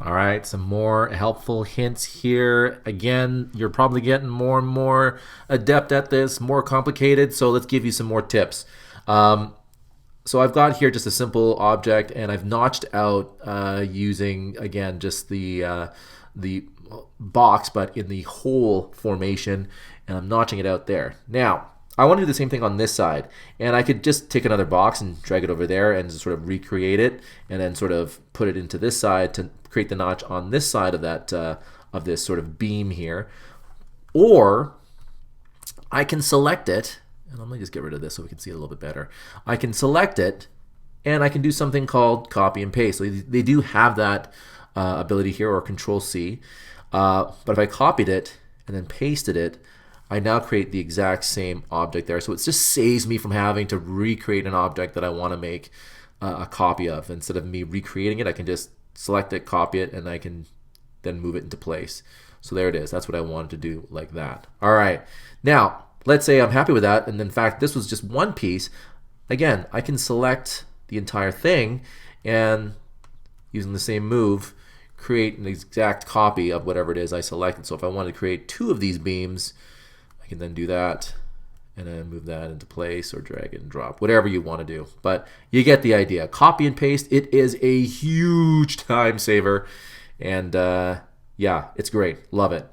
All right, some more helpful hints here. Again, you're probably getting more and more adept at this, more complicated, so let's give you some more tips. Um, so I've got here just a simple object, and I've notched out using, again, just the box, but in the hole formation, and I'm notching it out there. Now, I want to do the same thing on this side, and I could just take another box and drag it over there and just sort of recreate it, and then sort of put it into this side to create the notch on this side of that of this sort of beam here. Or I can select it, and let me just get rid of this so we can see it a little bit better. I can select it, and I can do something called copy and paste. So they do have that ability here, or Control C. But if I copied it and then pasted it, I now create the exact same object there. So it just saves me from having to recreate an object that I want to make a copy of. Instead of me recreating it, I can just select it, copy it, and I can then move it into place. So there it is. That's what I wanted to do, like that. All right. Now, let's say I'm happy with that, and in fact, this was just one piece. Again, I can select the entire thing and using the same move, create an exact copy of whatever it is I selected. So if I wanted to create two of these beams, I can then do that and then move that into place, or drag it and drop, whatever you want to do. But you get the idea. Copy and paste, it is a huge time saver. And yeah, it's great. Love it.